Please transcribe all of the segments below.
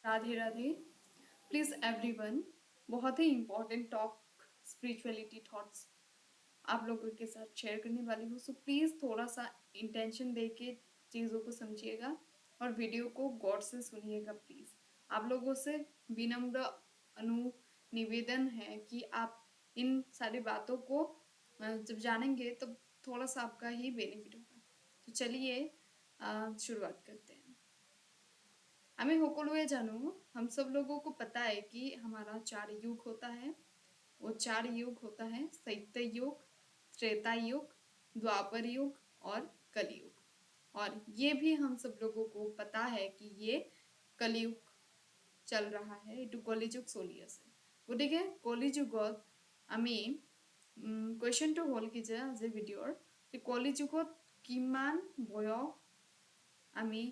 Radhe Radhe. Please everyone, बहुत ही important talk spirituality thoughts आप लोगों के साथ शेयर करने वाली हूँ। सो प्लीज़ थोड़ा सा इंटेंशन दे के चीज़ों को समझिएगा और वीडियो को गौर से सुनिएगा। प्लीज़ आप लोगों से विनम्र अनु निवेदन है कि आप इन सारी बातों को जब जानेंगे तो थोड़ा सा आपका ही बेनिफिट होगा। तो चलिए शुरुआत करते हैं। हमें সকলোৱে জানো, हम सब लोगों को पता है कि हमारा 4 युग होता है। वो 4 युग होता है सत्य युग, त्रेता युग, द्वापर युग और कलयुग। और ये भी हम सब लोगों को पता है कि ये कलयुग चल रहा है, এইটো কলিযুগ চলি আছে। গতিকে কলিযুগত আমি কুৱেশ্যনটো হ'ল কি যে আজি ভিডিঅ'ৰ যে কলিযুগত কিমান বয়স আমি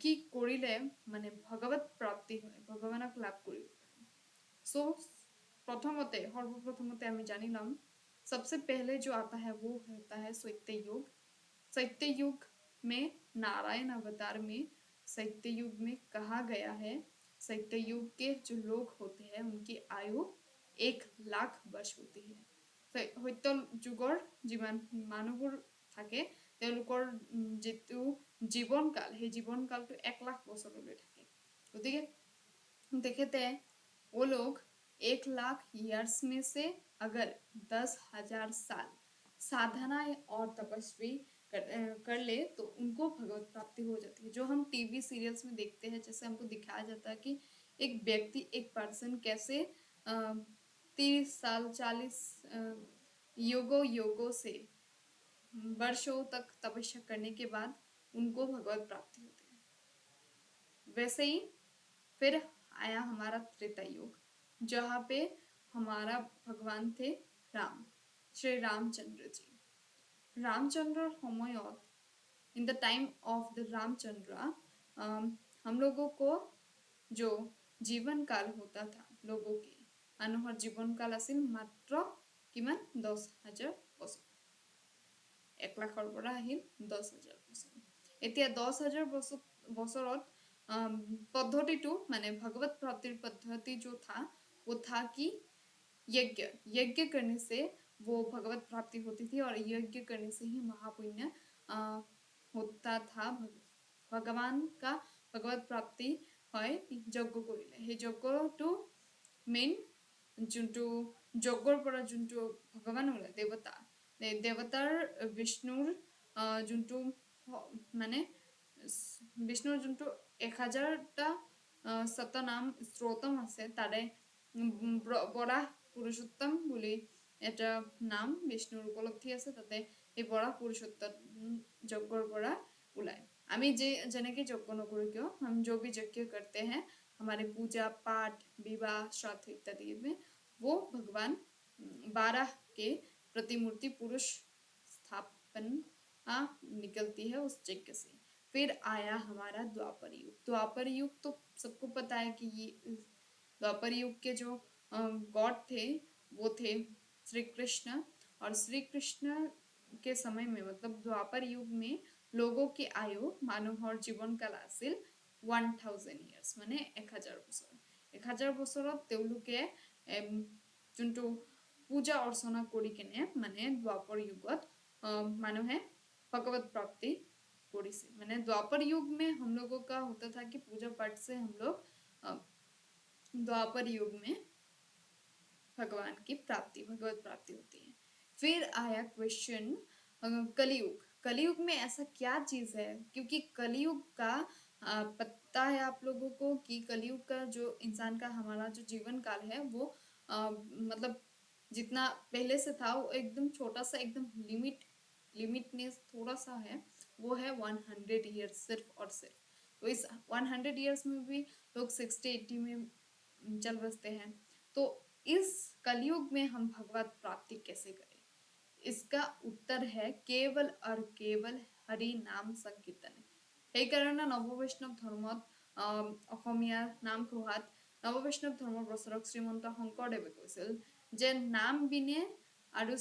কি কৰিলে মানে ভগৱত প্ৰাপ্তি হয়, ভগৱানক লাভ কৰিব পাৰিম। सो प्रथमते सर्वप्रथमते हमें जानी लम, सबसे पहले जो आता है वो होता है सत्य युग। सत्य युग में नारायण अवतार में सत्य युग में कहा गया है सत्य युग के जो लोग होते हैं उनकी आयु 1,00,000 वर्ष होती है। সত্য যুগৰ যিমান মানুহবোৰ থাকে তেওঁলোকৰ যিটো জীৱনকাল সেই জীৱনকালটো 1,00,000 বছৰলৈ থাকে। গতিকে देखते हैं वो लोग 1,00,000 ईयर्स में से अगर 10,000 साल साधना और तपस्वी कर ले तो उनको भगवत प्राप्ति हो जाती है। जो हम टीवी सीरियल्स में देखते हैं, जैसे हमको दिखाया जाता है कि एक व्यक्ति एक पर्सन कैसे 30 साल 40 योगों से वर्षों तक तपस्या करने के बाद उनको भगवत प्राप्ति होती है। वैसे ही फिर आया हमारा त्रेता युग, जहाँ पे हमारा भगवान थे राम, श्री रामचंद्र जी। रामचंद्र সময়ত in the time of the Ramchandra हम लोगों को जो जीवन काल होता था लोगों के মানুহৰ जीवन काल আছিল मात्र किमान 10,000 বছৰ। 1,00,000ৰ পৰা আহিল 10,000 বছৰ। এতিয়া 10,000 বছৰত पद्धति माने भगवत प्राप्ति पद्धति जो था वो था कि यज्ञ यज्ञ करने से वो भगवत प्राप्ति होती थी और यज्ञ करने से ही महापुण्य होता था। भगवान का भगवत प्राप्ति হয় যজ্ঞ কৰিলে। সেই যজ্ঞটো মেইন যোনটো যজ্ঞৰ পৰা যোনটো ভগৱান ওলাই দেৱতা, দেৱতাৰ বিষ্ণুৰ যোনটো মানে বিষ্ণুৰ যোনটো 1,000টা শতনাম স্তোত্ৰম আছে তাৰে বৰাহ পুৰুষোত্তম বুলি এটা নাম বিষ্ণুৰ উপলব্ধি আছে, তাতে এই বৰাহ পুৰুষোত্তম যজ্ঞৰ পৰা ওলায়। আমি যেনেকে যজ্ঞ নকৰো কিয়, हम जो भी यज्ञ करते हैं हमारे पूजा पाठ विवाह श्राद्ध इत्यादि में वो भगवान 12 के प्रतिमूर्ति पुरुष स्थापना निकलती है उस यज्ञ से। फिर आया हमारा द्वापर युग। द्वापर युग तो सबको पता है कि ये द्वापर युग के जो गॉड थे वो थे श्री कृष्ण। और श्री कृष्ण के समय में मतलब द्वापर युग में लोगों की आयु মানুহৰ জীৱনকাল আছিল 1,000 years মানে 1,000 বছৰ। 1,000 বছৰত তেওঁলোকে যোনটো পূজা অৰ্চনা কৰি কেনে মানে দ্বাपर युगत মানুহে भगवत प्राप्ति से मैंने द्वापर युग में हम लोगों का होता था कि पूजा पाठ से हम लोग द्वापर युग में भगवान की प्राप्ति भगवत प्राप्ति होती है। फिर आया क्वेश्चन कलयुग। कलयुग में ऐसा क्या चीज है, क्योंकि कलयुग का पता है आप लोगों को कि कलयुग का जो इंसान का हमारा जो जीवन काल है वो मतलब जितना पहले से था वो एकदम छोटा सा एकदम लिमिटनेस थोड़ा सा है, वो है 100 ईयर्स सिर्फ और सिर्फ। तो इस 100 ईयर्स में भी लोग 60-80 में चल बसते हैं। तो इस कलयुग में हम भगवत प्राप्ति कैसे करें? इसका उत्तर है केवल और केवल हरि नाम संकीर्तन। সেই কাৰণে নৱবৈষ্ণৱ ধৰ্মত অসমীয়া নাম প্ৰভাত নৱবৈষ্ণৱ ধৰ্মৰ প্ৰচাৰক শ্ৰীমন্ত শংকৰদেৱে কৈছিল যে নাম বিনে আৰু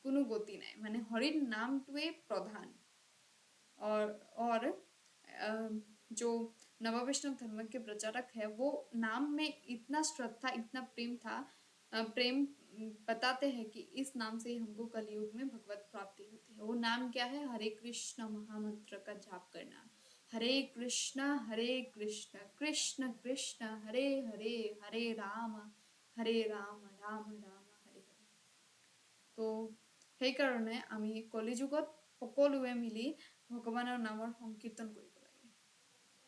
কোনো গতি নাই, মানে হৰিৰ নামটোৱে প্ৰধান। और जो नव वैष्णव धर्म के प्रचारक है, वो नाम में इतना श्रद्धा, इतना प्रेम था, प्रेम बताते हैं कि इस नाम से ही हमको कलयुग में भगवत प्राप्ति होती है। वो नाम क्या है? हरे कृष्ण महामंत्र का जाप करना। हरे कृष्ण कृष्ण कृष्ण हरे हरे, हरे राम राम राम हरे हरे। তো সেইকাৰণে আমি কলিযুগত সকলোৱে মিলি ভগৱানৰ নামৰ সংकीर्तन কৰিব লাগে।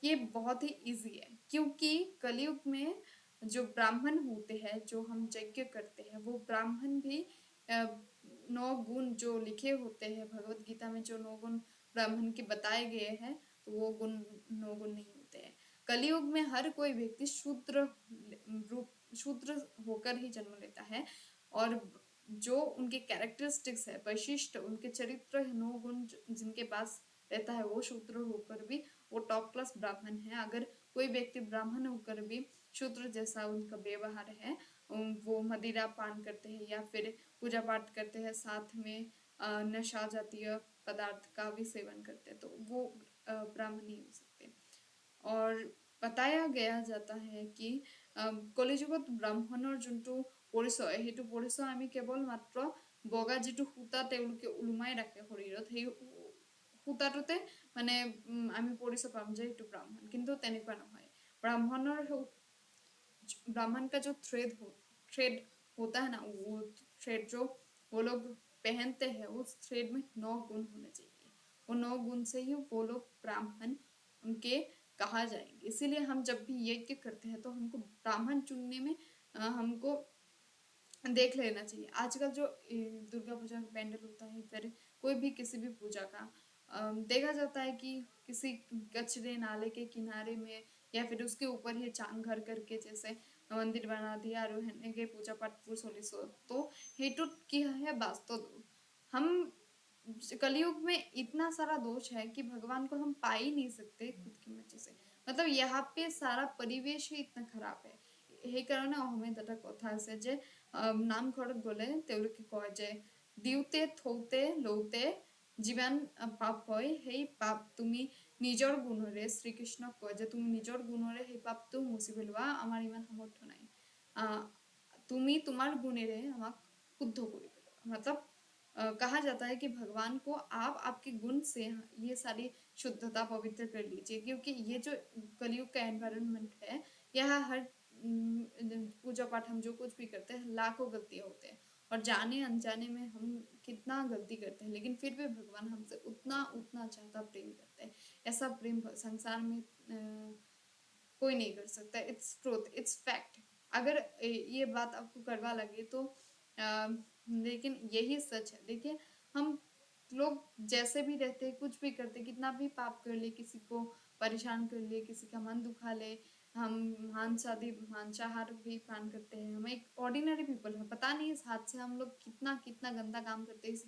ये बहुत ही इजी है, क्योंकि कलयुग में जो ब्राह्मण होते हैं, जो हम यज्ञ करते हैं, वो ब्राह्मण भी 9 गुण जो लिखे होते हैं भगवत गीता में, जो 9 गुण ब्राह्मण के बताए गए हैं, तो वो गुण 9 गुण नहीं होते हैं। कलयुग में हर कोई व्यक्ति शूद्र होकर ही जन्म लेता है, और जो उनके कैरेक्टरिस्टिक्स है, वैशिष्ट उनके चरित्र 9 गुण जिनके पास रहता है, वो शूद्र होकर भी वो टॉप क्लास ब्राह्मण है। अगर कोई व्यक्ति ब्राह्मण होकर भी शूद्र जैसा उनका व्यवहार है, वो मदिरा पान करते हैं या फिर पूजा पाठ करते हैं, साथ में नशा जातीय पदार्थ का भी सेवन करते हैं, तो वो ब्राह्मण नहीं हो सकते। और बताया गया जाता है कि কলিযুগত ব্ৰাহ্মণৰ যোনটো পৰিচয়, সেইটো পৰিচয় আমি কেৱল মাত্ৰ বগা যিটো সূতা তেওঁলোকে ওলোমাই ৰাখে শৰীৰত, সেই সূতাটোতে মানে আমি পৰিচয় পাম যে এইটো ব্ৰাহ্মণ, কিন্তু তেনেকুৱা নহয়। ब्राह्मण का जो थ्रेड होता है ना, वो थ्रेड जो वो लोग पहनते हैं, उस थ्रेड में 9 गुण होने चाहिए। वो 9 गुण से ही वो लोग ब्राह्मण उनके कहा जाएंगे। इसीलिए हम जब भी यज्ञ करते हैं, तो हमको ब्राह्मण चुनने में हमको देख लेना चाहिए। आजकल जो दुर्गा पूजा का पैंडल होता है, फिर कोई भी किसी भी पूजा का देखा जाता है कि किसी कचरे नाले के किनारे में या फिर उसके ऊपर ही चांग घर करके जैसे मंदिर बना दिया और के पूजा पाठ चलिसो, तो हेटुट की है वास्तव हम कलयुग में इतना सारा दोष है कि भगवान को हम पा ही नहीं सकते खुद की मर्जी से। मतलब यहाँ पे सारा परिवेश ही इतना खराब है। সেইকাৰণে অসমীয়াত এটা কথা আছে যে নামঘৰত গ'লে তেওঁলোকে কয় যে দিওঁতে থওঁতে লওঁতে যিমান পাপ হয়, সেই পাপ তুমি নিজৰ গুণৰে, শ্ৰীকৃষ্ণক কয় যে তুমি নিজৰ গুণৰে সেই পাপটো মুচি পেলোৱা, আমাৰ ইমান সামৰ্থ্য নাই, তুমি তোমাৰ গুণেৰে আমাক শুদ্ধ কৰি পেলোৱা। मतलब कहा जाता है कि भगवान को आप आपके गुण से ये सारी शुद्धता पवित्र कर लीजिए, क्योंकि ये जो कलयुग का एनवायरनमेंट है, यह हर पूजा पाठ हम जो कुछ भी करते हैं, लाखों गलतियां होते हैं, और जाने अनजाने में हम कितना गलती करते हैं, लेकिन फिर भी भगवान हमसे उतना उतना ज्यादा प्रेम करते हैं। ऐसा प्रेम संसार में कोई नहीं कर सकता। Its truth, it's fact. अगर ये बात आपको कड़वा लगे तो लेकिन यही सच है। देखिए, हम लोग जैसे भी रहते, कुछ भी करते, कितना भी पाप कर ले, किसी को परेशान कर ले, किसी का मन दुखा ले, हम मांसाहार भी पान करते हैं, हम एक ऑर्डिनरी पीपल है, पता नहीं इस हाथ से हम लोग कितना कितना गंदा काम करते हैं, इस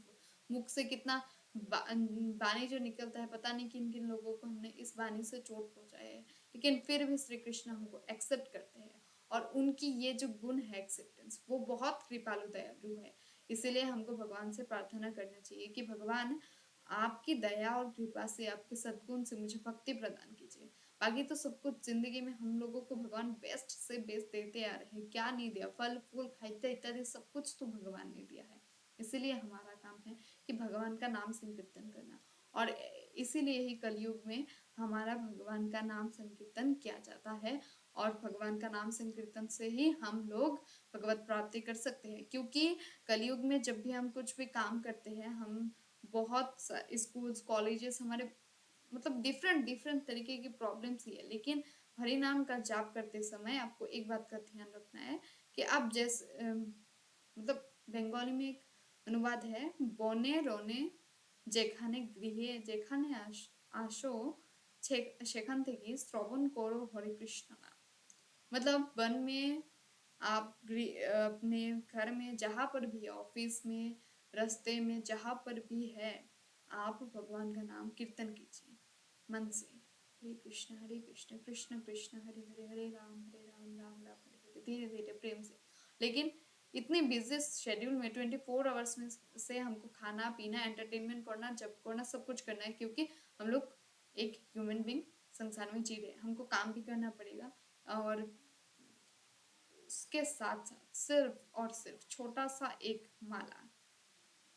मुख से कितना बानी जो निकलता है, पता नहीं किन किन लोगों को हमने इस बानी से चोट पहुंचाई है, लेकिन फिर भी श्री कृष्ण हमको एक्सेप्ट करते हैं। और उनकी ये जो गुण है एक्सेप्टेंस, वो बहुत कृपालु दयालु है। इसीलिए हमको भगवान से प्रार्थना करना चाहिए कि भगवान आपकी दया और कृपा से, आपके सद्गुण से मुझे भक्ति प्रदान कीजिए। बाकी तो सब कुछ जिंदगी में हम लोगों को भगवान बेस्ट से बेस्ट देते आ रहे हैं, क्या नहीं दिया, फल फूल खाते इत्यादि सब कुछ तो भगवान ने दिया है। इसीलिए हमारा काम है कि भगवान का नाम संकीर्तन करना, और इसीलिए ही कलयुग में हमारा भगवान का नाम संकीर्तन किया जाता है, और भगवान का नाम संकीर्तन से ही हम लोग भगवत प्राप्ति कर सकते हैं। क्योंकि कलयुग में जब भी हम कुछ भी काम करते हैं, हम बहुत स्कूल्स कॉलेजेस हमारे मतलब डिफरेंट डिफरेंट तरीके की प्रॉब्लम्स ही है, लेकिन हरि नाम का जाप करते समय आपको एक बात का ध्यान रखना है कि आप जैसे मतलब बंगाली में एक अनुवाद है, बने रने যেখানে গৃহে যেখানে আসো সেখান থেকে শ্রবণ করো हरे कृष्ण नाम। मतलब वन में आप अपने घर में जहाँ पर भी, ऑफिस में, रास्ते में, जहाँ पर भी है, आप भगवान का नाम कीर्तन कीजिए मन से। हरे कृष्ण कृष्ण कृष्ण हरे हरे, हरे राम राम राम हरे हरे, धीरे धीरे प्रेम से। लेकिन इतनी बिजी शेड्यूल में 24 आवर्स में से हमको खाना पीना, एंटरटेनमेंट करना, जब करना, सब कुछ करना है, क्योंकि हम लोग एक ह्यूमन बींग संसार में जी रहे हैं, हमको काम भी करना पड़ेगा और उसके साथ साथ सिर्फ और सिर्फ छोटा सा एक माला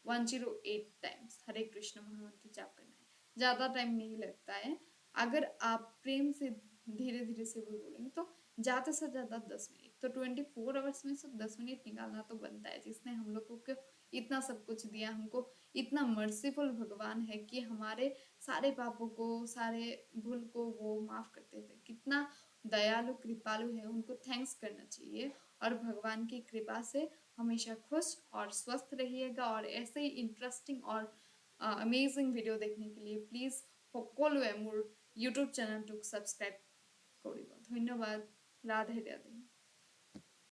108 टाइम्स हरे कृष्ण महामंत्र जाप करना है। ज़्यादा टाइम नहीं लगता है, अगर आप प्रेम से धीरे धीरे से भी बोलेंगे तो ज़्यादा से ज़्यादा 10 मिनट, तो 24 आवर्स में से 10 मिनट निकालना तो बनता है। जिसने हम लोगों को इतना सब कुछ दिया, हमको इतना मर्सीफुल भगवान है कि हमारे सारे पापों को, सारे भूल को वो माफ करते थे। कितना दयालु कृपालु है, उनको थैंक्स करना चाहिए। और भगवान की कृपा से हमेशा खुश और स्वस्थ रहिएगा। और ऐसे ही इंटरेस्टिंग और अमेजिंग वीडियो देखने के लिए प्लीज সকলোৱে মোৰ ইউটিউব চেনেলটোক সাবস্ক্রাইব কৰিব। ধন্যবাদ। রাধে রাধে।